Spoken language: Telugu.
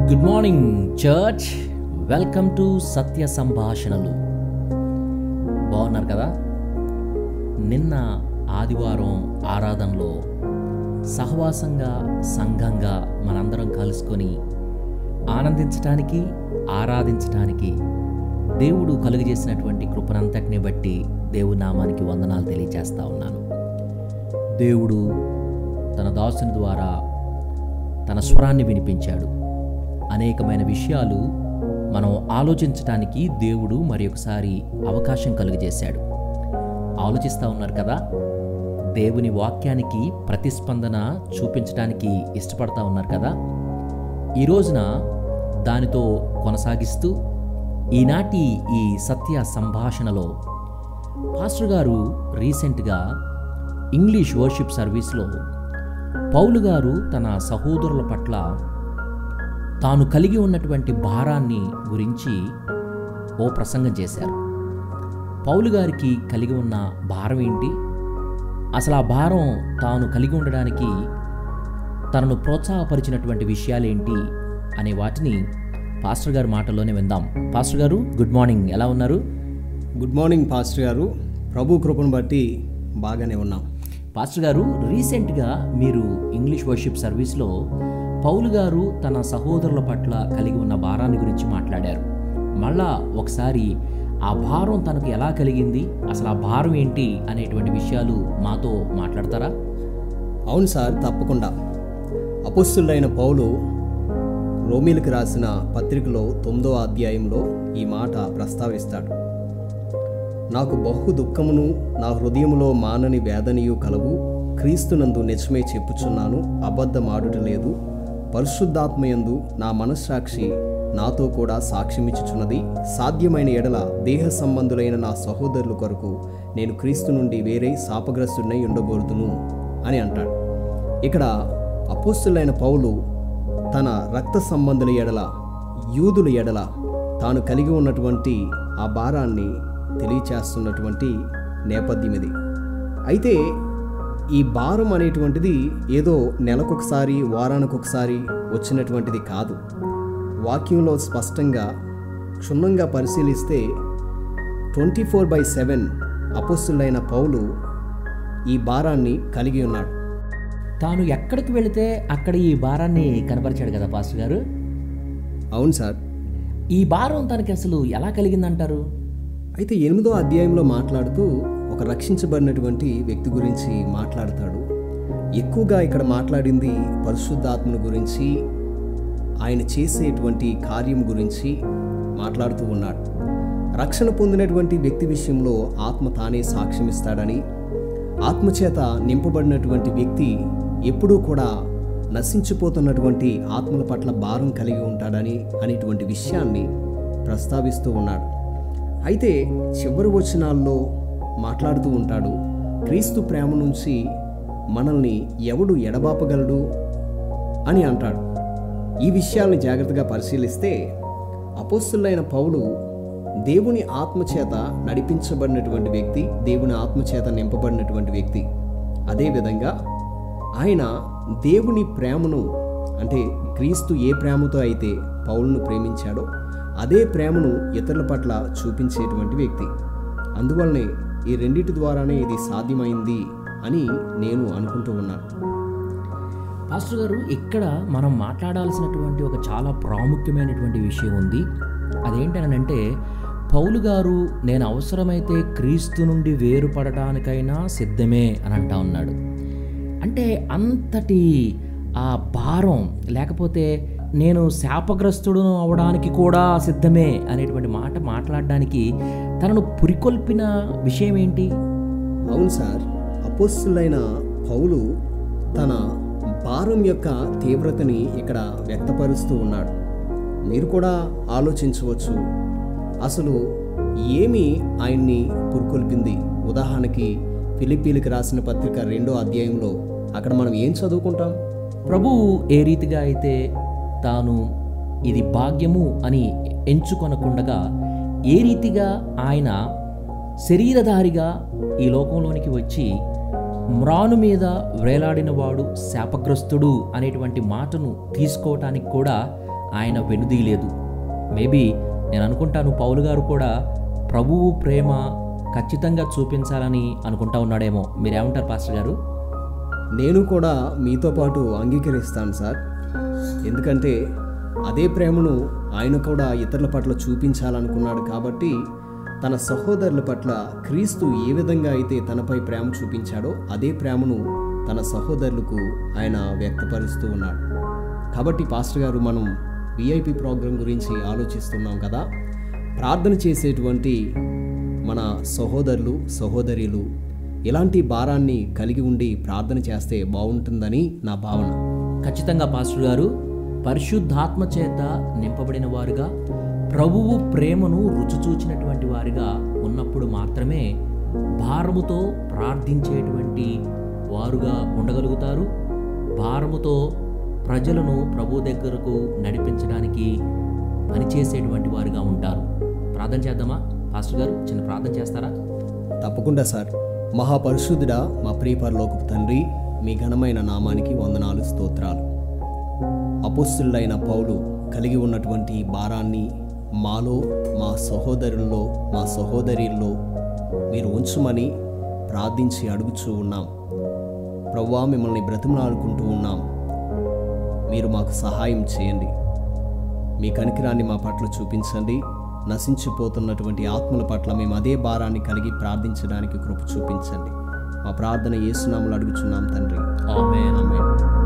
Good morning church. Welcome to సత్య సంభాషణలు. బాగున్నారు కదా? నిన్న ఆదివారం ఆరాధనలో సహవాసంగా సంఘంగా మనందరం కలుసుకొని ఆనందించటానికి ఆరాధించటానికి దేవుడు కలుగజేసినటువంటి కృపనంతటిని బట్టి దేవుని నామానికి వందనాలు తెలియజేస్తా ఉన్నాను. దేవుడు తన దాసుని ద్వారా తన స్వరాన్ని వినిపించాడు. అనేకమైన విషయాలు మనం ఆలోచించటానికి దేవుడు మరి ఒకసారి అవకాశం కలుగజేశాడు. ఆలోచిస్తూ ఉన్నారు కదా? దేవుని వాక్యానికి ప్రతిస్పందన చూపించడానికి ఇష్టపడతా ఉన్నారు కదా? ఈ రోజున దానితో కొనసాగిస్తూ ఈనాటి ఈ సత్య సంభాషణలో పాస్టర్ గారు రీసెంట్గా ఇంగ్లీష్ వర్షిప్ సర్వీస్లో పౌలు గారు తన సహోదరుల పట్ల తాను కలిగి ఉన్నటువంటి భారాన్ని గురించి ఓ ప్రసంగం చేశారు. పౌలు గారికి కలిగి ఉన్న భారం ఏంటి, అసలు ఆ భారం తాను కలిగి ఉండడానికి తనను ప్రోత్సాహపరిచినటువంటి విషయాలేంటి అనే వాటిని పాస్టర్ గారి మాటల్లోనే విందాం. పాస్టర్ గారు గుడ్ మార్నింగ్, ఎలా ఉన్నారు? గుడ్ మార్నింగ్ పాస్టర్ గారు, ప్రభు కృపను బట్టి బాగానే ఉన్నాం. పాస్టర్ గారు, రీసెంట్గా మీరు ఇంగ్లీష్ వర్షిప్ సర్వీస్లో పౌలు గారు తన సహోదరుల పట్ల కలిగి ఉన్న భారాన్ని గురించి మాట్లాడారు. మళ్ళా ఒకసారి ఆ భారం తనకు ఎలా కలిగింది, అసలు ఆ భారం ఏంటి అనేటువంటి విషయాలు మాతో మాట్లాడతారా? అవును సార్, తప్పకుండా. అపొస్తలుడైన పౌలు రోమీలకు రాసిన పత్రికలో 9వ అధ్యాయంలో ఈ మాట ప్రస్తావిస్తాడు. నాకు బహు దుఃఖమును నా హృదయములో మానని వేదనయు కలవు. క్రీస్తునందు నిజమే చెప్పుచున్నాను, అబద్ధమాడుట లేదు. పరిశుద్ధాత్మయందు నా మనస్సాక్షి నాతో కూడా సాక్ష్యమిచ్చుచున్నది. సాధ్యమైన ఎడల దేహ సంబంధులైన నా సహోదరుల కొరకు నేను క్రీస్తు నుండి వేరే శాపగ్రస్తుడినై ఉండబోతును అని అంటాడు. ఇక్కడ అపొస్తలుడైన పౌలు తన రక్త సంబంధుల ఎడల, యూదుల ఎడల తాను కలిగి ఉన్నటువంటి ఆ భారాన్ని తెలియచేస్తున్నటువంటి నేపథ్యం ఇది. అయితే ఈ భారం అనేటువంటిది ఏదో నెలకొకసారి వారానికొకసారి వచ్చినటువంటిది కాదు. వాక్యంలో స్పష్టంగా క్షుణ్ణంగా పరిశీలిస్తే 24/7 అపొస్తలుడైన పౌలు ఈ భారాన్ని కలిగి ఉన్నాడు. తాను ఎక్కడికి వెళితే అక్కడ ఈ భారాన్ని కనపరిచాడు కదా పాస్టర్ గారు? అవును సార్. ఈ భారం తనకి అసలు ఎలా కలిగిందంటారు? అయితే 8వ అధ్యాయంలో మాట్లాడుతూ ఒక రక్షించబడినటువంటి వ్యక్తి గురించి మాట్లాడతాడు. ఎక్కువగా ఇక్కడ మాట్లాడింది పరిశుద్ధాత్మను గురించి, ఆయన చేసేటువంటి కార్యం గురించి మాట్లాడుతూ ఉన్నాడు. రక్షణ పొందినటువంటి వ్యక్తి విషయంలో ఆత్మ తానే సాక్ష్యమిస్తాడని, ఆత్మచేత నింపబడినటువంటి వ్యక్తి ఎప్పుడూ కూడా నశించిపోతున్నటువంటి ఆత్మల పట్ల భారం కలిగి ఉంటాడని అనేటువంటి విషయాన్ని ప్రస్తావిస్తూ ఉన్నాడు. అయితే చివరి వచనాల్లో మాట్లాడుతూ ఉంటాడు, క్రీస్తు ప్రేమ నుంచి మనల్ని ఎవడు ఎడబాపగలడు అని అంటాడు. ఈ విషయాల్ని జాగ్రత్తగా పరిశీలిస్తే అపొస్తలుడైన పౌలు దేవుని ఆత్మచేత నడిపించబడినటువంటి వ్యక్తి, దేవుని ఆత్మచేత నింపబడినటువంటి వ్యక్తి. అదేవిధంగా ఆయన దేవుని ప్రేమను, అంటే క్రీస్తు ఏ ప్రేమతో అయితే పౌలును ప్రేమించాడో అదే ప్రేమను ఇతరుల పట్ల చూపించేటువంటి వ్యక్తి. అందువల్లనే ఈ రెండిటి ద్వారానే ఇది సాధ్యమైంది అని నేను అనుకుంటూ ఉన్నాను. పాస్టర్ గారు, ఇక్కడ మనం మాట్లాడాల్సినటువంటి ఒక చాలా ప్రాముఖ్యమైనటువంటి విషయం ఉంది. అదేంటనంటే, పౌలు గారు నేను అవసరమైతే క్రీస్తు నుండి వేరుపడటానికైనా సిద్ధమే అని అంటా ఉన్నాడు. అంటే అంతటి ఆ భారం, లేకపోతే నేను శాపగ్రస్తుడు అవడానికి కూడా సిద్ధమే అనేటువంటి మాట మాట్లాడడానికి తనను పురికొల్పిన విషయం ఏంటి? అవును సార్, అపొస్తలుడైన పౌలు తన భారం యొక్క తీవ్రతని ఇక్కడ వ్యక్తపరుస్తూ ఉన్నాడు. మీరు కూడా ఆలోచించవచ్చు, అసలు ఏమి ఆయన్ని పురికొల్పింది? ఉదాహరణకి ఫిలిప్పీలకు రాసిన పత్రిక 2వ అధ్యాయంలో అక్కడ మనం ఏం చదువుకుంటాం? ప్రభువు ఏ రీతిగా అయితే తాను ఇది భాగ్యము అని ఎంచుకొనకుండగా ఏ రీతిగా ఆయన శరీరధారిగా ఈ లోకంలోనికి వచ్చి మ్రాను మీద వేలాడినవాడు శాపగ్రస్తుడు అనేటువంటి మాటను తీసుకోవటానికి కూడా ఆయన వెనుదీయలేదు. మేబీ నేను అనుకుంటాను పౌలు గారు కూడా ప్రభువు ప్రేమ ఖచ్చితంగా చూపించాలని అనుకుంటా ఉన్నాడేమో. మీరేమంటారు పాస్టర్ గారు? నేను కూడా మీతో పాటు అంగీకరిస్తాను సార్. ఎందుకంటే అదే ప్రేమను ఆయన కూడా ఇతరుల పట్ల చూపించాలనుకున్నాడు. కాబట్టి తన సహోదరుల పట్ల క్రీస్తు ఏ విధంగా అయితే తనపై ప్రేమ చూపించాడో అదే ప్రేమను తన సహోదరులకు ఆయన వ్యక్తపరుస్తూ ఉన్నాడు. కాబట్టి పాస్టర్ గారు, మనం విఐపి ప్రోగ్రాం గురించి ఆలోచిస్తున్నాం కదా. ప్రార్థన చేసేటువంటి మన సహోదరులు సహోదరీలు ఇలాంటి భారాన్ని కలిగి ఉండి ప్రార్థన చేస్తే బాగుంటుందని నా భావన. ఖచ్చితంగా పాస్టర్ గారు, పరిశుద్ధాత్మ చేత నింపబడిన వారుగా, ప్రభువు ప్రేమను రుచి చూచినటువంటి వారిగా ఉన్నప్పుడు మాత్రమే భారముతో ప్రార్థించేటువంటి వారుగా ఉండగలుగుతారు. భారముతో ప్రజలను ప్రభు దగ్గరకు నడిపించడానికి పనిచేసేటువంటి వారుగా ఉంటారు. ప్రార్థన చేద్దామా పాస్టర్ గారు? చిన్న ప్రార్థన చేస్తారా? తప్పకుండా సార్. మహాపరిశుద్ధుడా, మా ప్రియ పరలోకపు తండ్రి, మీ ఘనమైన నామానికి వందనాలు, స్తోత్రాలు. అపోస్తలుడైన పౌలు కలిగి ఉన్నటువంటి భారాన్ని మాలో, మా సహోదరుల్లో, మా సహోదరుల్లో మీరు ఉంచుమని ప్రార్థించి అడుగుచూ ఉన్నాం. ప్రభువా, మిమ్మల్ని బ్రతిమలాడుకుంటూ ఉన్నాం. మీరు మాకు సహాయం చేయండి. మీ కనికరాన్ని మా పట్ల చూపించండి. నశించిపోతున్నటువంటి ఆత్మల పట్ల మేము అదే భారాన్ని కలిగి ప్రార్థించడానికి కృప చూపించండి. మా ప్రార్థన యేసు నామములో అడుగుచున్నాం తండ్రి. ఆమేన్. ఆమేన్.